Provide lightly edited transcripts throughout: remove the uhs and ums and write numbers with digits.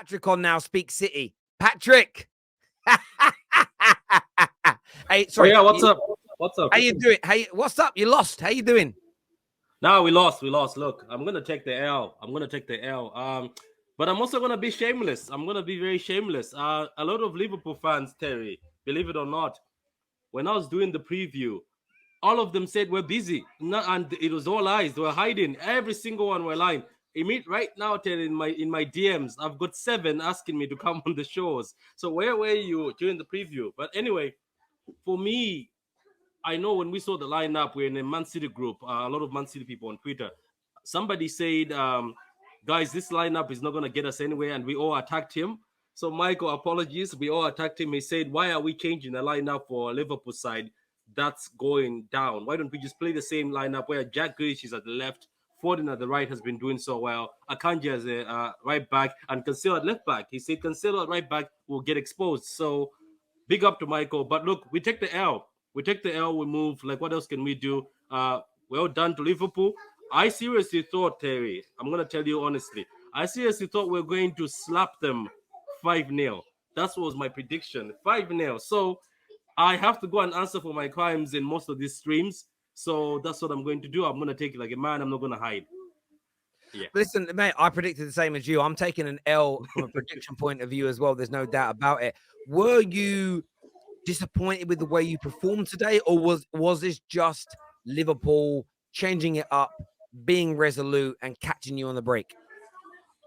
Patrick on now. Speak City. Patrick. Hey, sorry. Oh, yeah, what's up? What's up? How you doing? What's up? You lost. How you doing? No, we lost. Look, I'm gonna take the L. But I'm also gonna be shameless. I'm gonna be very shameless. A lot of Liverpool fans, Terry, believe it or not, when I was doing the preview, all of them said we're busy. No, and it was all lies. They were hiding. Every single one were lying. Right now, Terry, in my DMs, I've got 7 asking me to come on the shows. So where were you during the preview? But anyway, for me, I know when we saw the lineup, we're in a Man City group. A lot of Man City people on Twitter. Somebody said, guys, this lineup is not going to get us anywhere. And we all attacked him. So, Michael, apologies. We all attacked him. He said, why are we changing the lineup for Liverpool side? That's going down. Why don't we just play the same lineup where Jack Grealish is at the left, Foden at the right has been doing so well, Akanji as a right back, and Cancelo at left back. He said Cancelo at right back will get exposed. So, big up to Michael. But look, we take the L. We move. Like, what else can we do? Well done to Liverpool. I seriously thought, Terry, I'm going to tell you honestly, I seriously thought we were going to slap them 5-0. That was my prediction, 5-0. So I have to go and answer for my crimes in most of these streams. So that's what I'm going to do. I'm going to take it like a man. I'm not going to hide. Yeah. Listen, mate, I predicted the same as you. I'm taking an L from a prediction point of view as well. There's no doubt about it. Were you disappointed with the way you performed today, or was this just Liverpool changing it up, being resolute, and catching you on the break?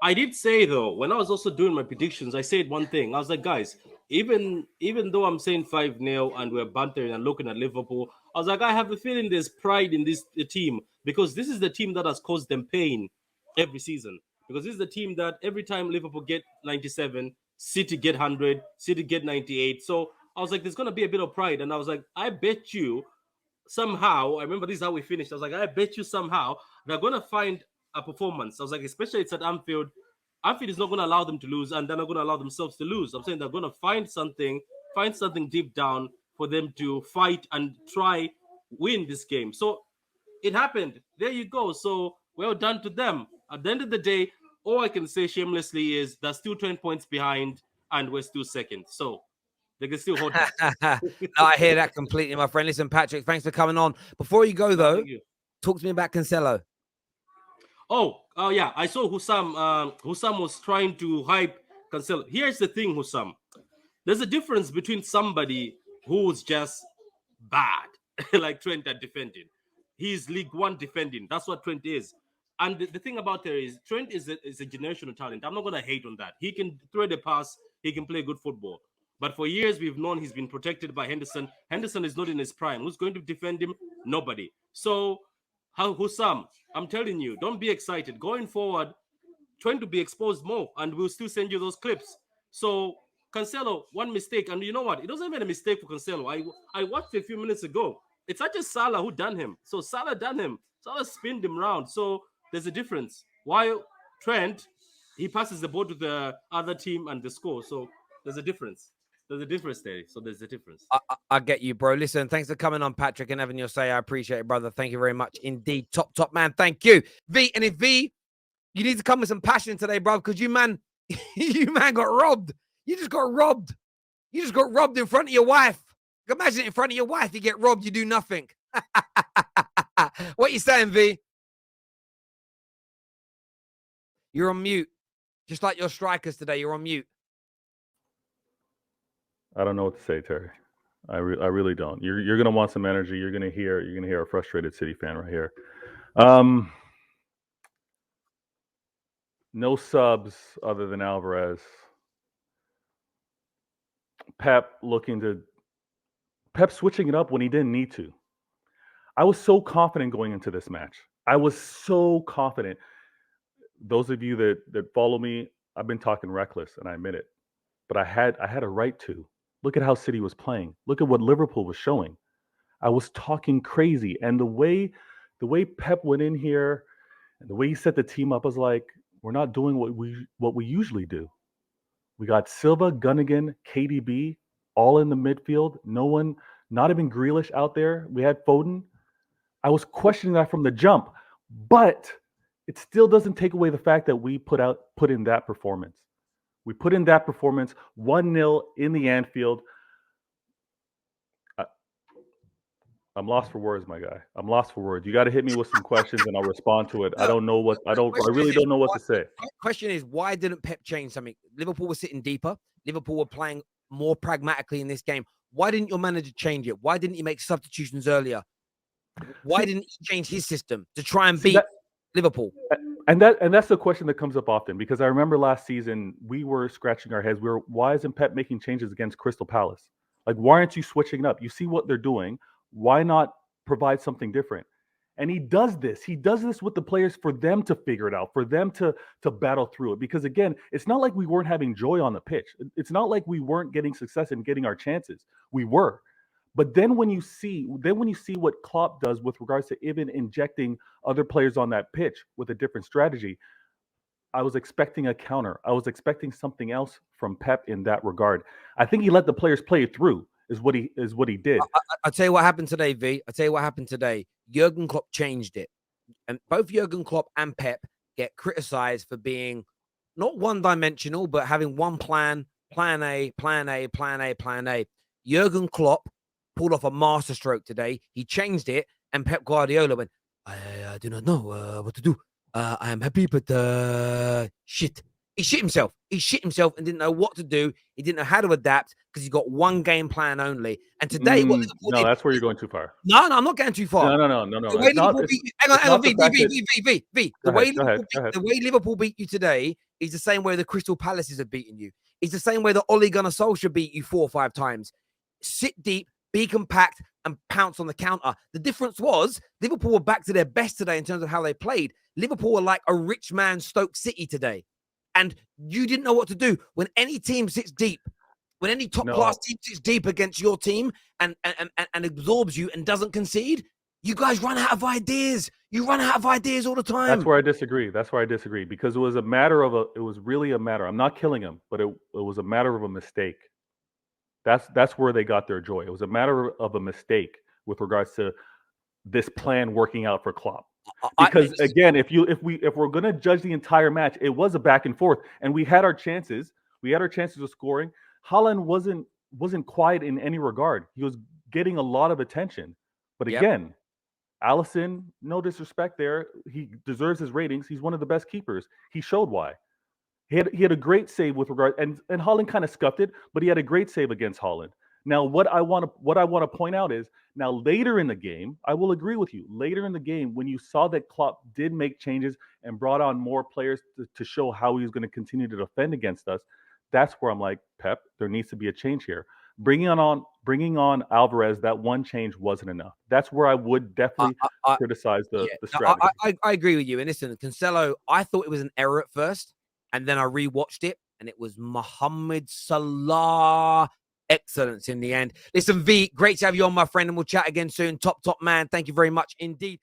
I did say, though, when I was also doing my predictions, I said one thing. I was like, guys, even though I'm saying 5-0 and we're bantering and looking at Liverpool, I was like, I have a feeling there's pride in this team, because this is the team that has caused them pain every season. Because this is the team that every time Liverpool get 97, City get 100, City get 98. So I was like, there's going to be a bit of pride. And I was like, I bet you somehow, I remember this is how we finished. I was like, I bet you somehow they're going to find a performance. I was like, especially it's at Anfield. Anfield is not going to allow them to lose, and they're not going to allow themselves to lose. I'm saying they're going to find something deep down for them to fight and try win this game. So it happened. There you go. So well done to them. At the end of the day, all I can say shamelessly is they're still 10 points behind, and we're still second. So they can still hold No, I hear that completely, my friend. Listen, Patrick, thanks for coming on. Before you go, though, talk to me about Cancelo. Oh, yeah. I saw Hussam. Hussam was trying to hype Cancelo. Here's the thing, Hussam. There's a difference between somebody who's just bad, like Trent at defending. He's League One defending. That's what Trent is. And the thing about there is Trent is a generational talent. I'm not going to hate on that. He can throw the pass. He can play good football. But for years, we've known he's been protected by Henderson. Henderson is not in his prime. Who's going to defend him? Nobody. So, Hussam, I'm telling you, don't be excited. Going forward, trying to be exposed more, and we'll still send you those clips. So, Cancelo, one mistake. And you know what? It wasn't even a mistake for Cancelo. I watched it a few minutes ago. It's not just Salah who done him. So, Salah done him. Salah spinned him round. So, there's a difference. While Trent, he passes the ball to the other team and they score. So, there's a difference. There's a difference there. So there's a difference. I get you, bro. Listen, thanks for coming on, Patrick, and having your say. I appreciate it, brother. Thank you very much indeed. Top man. Thank you. V, and if V, you need to come with some passion today, bro, because you man got robbed. You just got robbed. You just got robbed in front of your wife. Imagine it in front of your wife. You get robbed, you do nothing. What you saying, V? You're on mute. Just like your strikers today, you're on mute. I don't know what to say, Terry. I really don't. You're gonna want some energy. You're gonna hear a frustrated City fan right here. No subs other than Alvarez. Pep switching it up when he didn't need to. I was so confident going into this match. I was so confident. Those of you that follow me, I've been talking reckless, and I admit it. But I had a right to. Look at how City was playing. Look at what Liverpool was showing. I was talking crazy. And the way Pep went in here and the way he set the team up was like, we're not doing what we usually do. We got Silva, Gunnigan, KDB, all in the midfield. No one, not even Grealish out there. We had Foden. I was questioning that from the jump. But it still doesn't take away the fact that we put in that performance. We put in that performance, 1-0 in the Anfield. I'm lost for words, my guy. I'm lost for words. You got to hit me with some questions and I'll respond to it. I don't know what I really don't know what to say. Question is, why didn't Pep change something? Liverpool was sitting deeper. Liverpool were playing more pragmatically in this game. Why didn't your manager change it? Why didn't he make substitutions earlier? Why didn't he change his system to try and beat Liverpool? And that's the question that comes up often, because I remember last season we were scratching our heads. Why isn't Pep making changes against Crystal Palace? Like, why aren't you switching up? You see what they're doing. Why not provide something different? And he does this. He does this with the players for them to figure it out, for them to battle through it. Because again, it's not like we weren't having joy on the pitch. It's not like we weren't getting success and getting our chances. We were. But then when you see what Klopp does with regards to even injecting other players on that pitch with a different strategy, I was expecting a counter. I was expecting something else from Pep in that regard. I think he let the players play it through. Is what he did. I'll tell you what happened today, V. I'll tell you what happened today. Jurgen Klopp changed it. And both Jurgen Klopp and Pep get criticized for being not one-dimensional, but having one plan A, plan A, plan A, plan A. Jurgen Klopp pulled off a masterstroke today. He changed it, and Pep Guardiola went, I do not know what to do. I am happy, but shit. He shit himself. He shit himself and didn't know what to do. He didn't know how to adapt because he got one game plan only. And today, what Liverpool did, that's where you're going too far. No, I'm not going too far. No. The way Liverpool beat you, hang on, V. The way Liverpool beat you today is the same way the Crystal Palaces have beaten you. It's the same way that Ole Gunnar Solskjaer beat you 4 or 5 times. Sit deep, be compact, and pounce on the counter. The difference was Liverpool were back to their best today in terms of how they played. Liverpool were like a rich man Stoke City today. And you didn't know what to do. When any team sits deep, when any top-class team sits deep against your team and absorbs you and doesn't concede, you guys run out of ideas. You run out of ideas all the time. That's where I disagree. Because it was really a matter. I'm not killing him, but it was a matter of a mistake. That's where they got their joy. It was a matter of a mistake with regards to this plan working out for Klopp. Because again, if we're going to judge the entire match, it was a back and forth, and we had our chances. We had our chances of scoring. Haaland wasn't quiet in any regard. He was getting a lot of attention. But again, Alisson, no disrespect there, he deserves his ratings. He's one of the best keepers. He showed why. He had a great save with regard, and Haaland kind of scuffed it, but he had a great save against Haaland. Now, what I want to point out is, now later in the game, I will agree with you. Later in the game, when you saw that Klopp did make changes and brought on more players to show how he was going to continue to defend against us, that's where I'm like, Pep, there needs to be a change here. Bringing on Alvarez, that one change wasn't enough. That's where I would definitely criticize the strategy. I agree with you. And listen, Cancelo, I thought it was an error at first, and then I rewatched it, and it was Mohamed Salah excellence in the end. Listen, V, great to have you on, my friend, and we'll chat again soon. Top man. Thank you very much indeed.